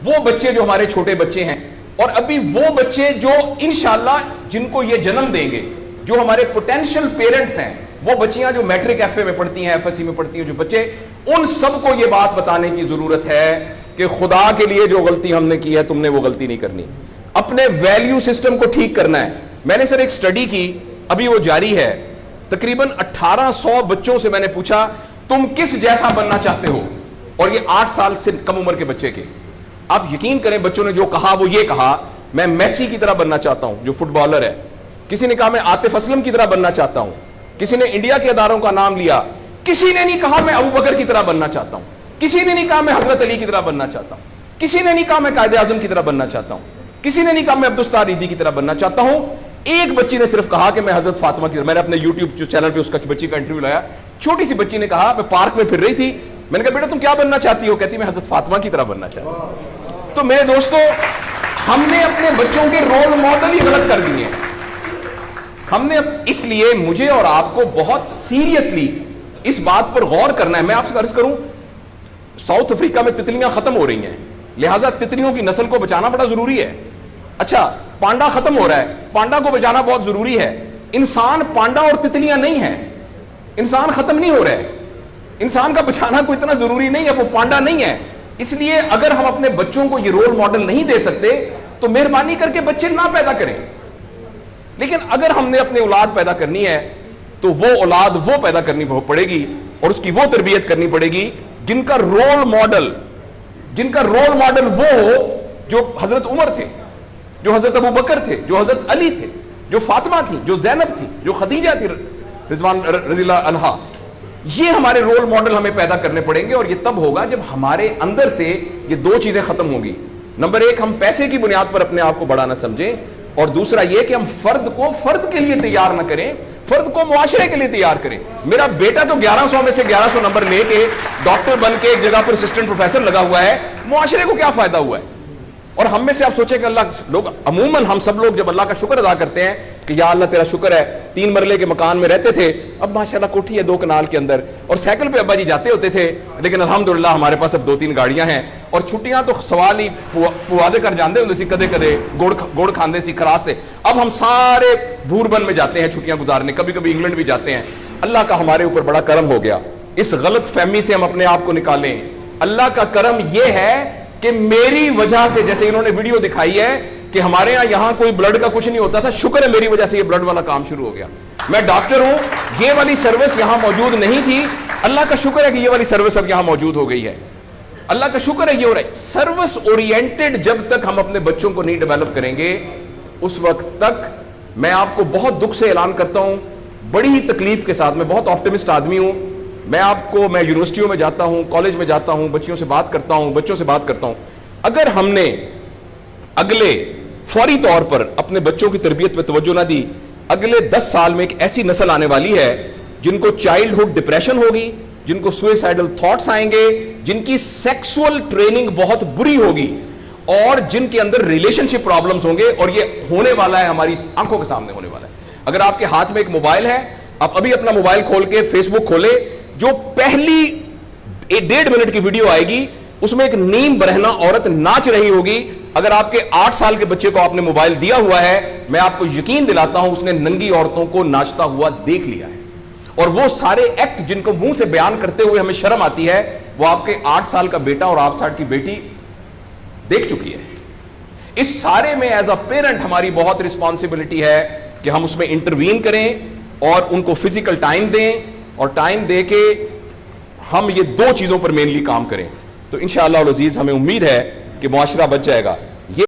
وہ بچے جو ہمارے چھوٹے بچے ہیں اور ابھی وہ بچے جو انشاءاللہ جن کو یہ جنم دیں گے, جو ہمارے پوٹینشیل پیرنٹس ہیں, وہ بچیاں جو میٹرک ایف اے میں پڑھتی ہیں, ایف ایس سی میں پڑھتی ہیں, جو بچے, ان سب کو یہ بات بتانے کی ضرورت ہے کہ خدا کے لیے جو غلطی ہم نے کی ہے تم نے وہ غلطی نہیں کرنی. اپنے ویلیو سسٹم کو ٹھیک کرنا ہے. میں نے سر ایک سٹڈی کی, ابھی وہ جاری ہے, تقریباً 1800 بچوں سے میں نے پوچھا تم کس جیسا بننا چاہتے ہو, اور یہ 8 سال سے کم عمر کے بچے کے. آپ یقین کریں بچوں نے جو کہا وہ یہ کہا میں میسی کی طرح بننا چاہتا ہوں جو فٹ بالر ہے, کسی نے کہا میں عاطف اسلم کی طرح بننا چاہتا ہوں, کسی نے انڈیا کے اداروں کا نام لیا, کسی نے نہیں کہا میں ابو بکر کی طرح بننا چاہتا ہوں, کسی نے نہیں کہا میں حضرت علی کی طرح بننا چاہتا ہوں, کسی نے نہیں کہا میں قائد اعظم کی طرح بننا چاہتا ہوں, کسی نے نہیں کہا میں عبدالستار ایدھی کی طرح بننا چاہتا ہوں. ایک بچی نے صرف کہا کہ میں حضرت فاطمہ کی طرح. میں نے اپنے یوٹیوب چینل پہ اس بچی کا انٹرویو لایا, چھوٹی سی بچی نے کہا, میں پارک میں پھر رہی تھی, میں نے کہا بیٹا تم کیا بننا چاہتی ہو, کہتی میں حضرت فاطمہ کی طرح بننا چاہتی ہوں. تو میرے دوستو, ہم نے اپنے بچوں کے رول ماڈل ہی غلط کر دیے. ہم نے, اس لیے مجھے اور آپ کو بہت سیریسلی اس بات پر غور کرنا ہے. میں آپ سے عرض کروں, ساؤتھ افریقہ میں تتلیاں ختم ہو رہی ہیں, لہٰذا تتلیوں کی نسل کو بچانا بڑا ضروری ہے. اچھا, پانڈا ختم ہو رہا ہے, پانڈا کو بچانا بہت ضروری ہے. انسان پانڈا اور تتلیاں نہیں ہیں, انسان ختم نہیں ہو رہا ہے, انسان کا بچانا کوئی اتنا ضروری نہیں ہے, وہ پانڈا نہیں ہے. اس لیے اگر ہم اپنے بچوں کو یہ رول ماڈل نہیں دے سکتے تو مہربانی کر کے بچے نہ پیدا کریں. لیکن اگر ہم نے اپنی اولاد پیدا کرنی ہے تو وہ اولاد وہ پیدا کرنی پڑے گی اور اس کی وہ تربیت کرنی پڑے گی جن کا رول ماڈل وہ ہو جو حضرت عمر تھے, جو حضرت ابو بکر تھے, جو حضرت علی تھے, جو فاطمہ تھی, جو زینب تھی, جو خدیجہ تھی رضوان رضی اللہ عنہا. یہ ہمارے رول ماڈل ہمیں پیدا کرنے پڑیں گے, اور یہ تب ہوگا جب ہمارے اندر سے یہ دو چیزیں ختم ہوگی. نمبر 1, ہم پیسے کی بنیاد پر اپنے آپ کو بڑا نہ سمجھیں, اور دوسرا یہ کہ ہم فرد کو فرد کے لیے تیار نہ کریں, فرد کو معاشرے کے لیے تیار کریں. میرا بیٹا تو 1100 میں سے 1100 نمبر لے کے ڈاکٹر بن کے ایک جگہ پر اسسٹنٹ پروفیسر لگا ہوا ہے, معاشرے کو کیا فائدہ ہوا ہے؟ اور ہم میں سے آپ سوچیں کہ اللہ لوگ, عموماً ہم سب لوگ جب اللہ کا شکر ادا کرتے ہیں کہ یا اللہ تیرا شکر ہے, 3 مرلے کے مکان میں رہتے تھے, اب ماشاءاللہ کوٹھی ہے 2 کنال کے اندر, اور سائیکل پہ ابا جی جاتے ہوتے تھے, لیکن الحمدللہ ہمارے پاس اب 2-3 گاڑیاں ہیں, اور چھٹیاں تو سوال ہی پوادے کر جاندے ہوندے سی, کدے کدے گوڑ کھاندے سی, خراس تھے. اب ہم سارے بھوربن میں جاتے ہیں چھٹیاں گزارنے, کبھی کبھی انگلینڈ بھی جاتے ہیں. اللہ کا ہمارے اوپر بڑا کرم ہو گیا. اس غلط فہمی سے ہم اپنے آپ کو نکالیں. اللہ کا کرم یہ ہے کہ میری وجہ سے, جیسے انہوں نے ویڈیو دکھائی ہے کہ ہمارے یہاں کوئی بلڈ کا کچھ نہیں ہوتا تھا, شکر ہے میری وجہ سے یہ بلڈ والا کام شروع ہو گیا. میں ڈاکٹر ہوں, یہ والی سروس یہاں موجود نہیں تھی, اللہ کا شکر ہے کہ یہ والی سروس اب یہاں موجود ہو گئی ہے. اللہ کا شکر ہے یہ ہو رہا ہے. سروس اورینٹڈ جب تک ہم اپنے بچوں کو نہیں ڈیولپ کریں گے, اس وقت تک میں آپ کو بہت دکھ سے اعلان کرتا ہوں, بڑی ہی تکلیف کے ساتھ, میں بہت آپٹمسٹ آدمی ہوں, میں یونیورسٹیوں میں جاتا ہوں, کالج میں جاتا ہوں, بچوں سے بات کرتا ہوں, اگر ہم نے اگلے فوری طور پر اپنے بچوں کی تربیت پہ توجہ نہ دی, اگلے 10 سال میں ایک ایسی نسل آنے والی ہے جن کو چائلڈہڈ ڈپریشن ہوگی, جن کو سوئسائڈل تھاٹس آئیں گے, جن کی سیکسول ٹریننگ بہت بری ہوگی, اور جن کے اندر ریلیشن شپ پرابلمز ہوں گے. اور یہ ہونے والا ہے, ہماری آنکھوں کے سامنے ہونے والا ہے. اگر آپ کے ہاتھ میں ایک موبائل ہے, آپ ابھی اپنا موبائل کھول کے فیس بک کھولے, جو پہلی 1.5 منٹ کی ویڈیو آئے گی اس میں ایک نیم برہنہ عورت ناچ رہی ہوگی. اگر آپ کے 8 سال کے بچے کو آپ نے موبائل دیا ہوا ہے, میں آپ کو یقین دلاتا ہوں اس نے ننگی عورتوں کو ناچتا ہوا دیکھ لیا ہے, اور وہ سارے ایکٹ جن کو منہ سے بیان کرتے ہوئے ہمیں شرم آتی ہے, وہ آپ کے 8 سال کا بیٹا اور 8 سال کی بیٹی دیکھ چکی ہے. اس سارے میں ایز اے پیرنٹ ہماری بہت رسپانسبلٹی ہے کہ ہم اس میں انٹروین کریں اور ان کو فزیکل ٹائم دیں, اور ٹائم دے کے ہم یہ 2 چیزوں پر مینلی کام کریں. تو انشاءاللہ العزیز ہمیں امید ہے کہ معاشرہ بچ جائے گا.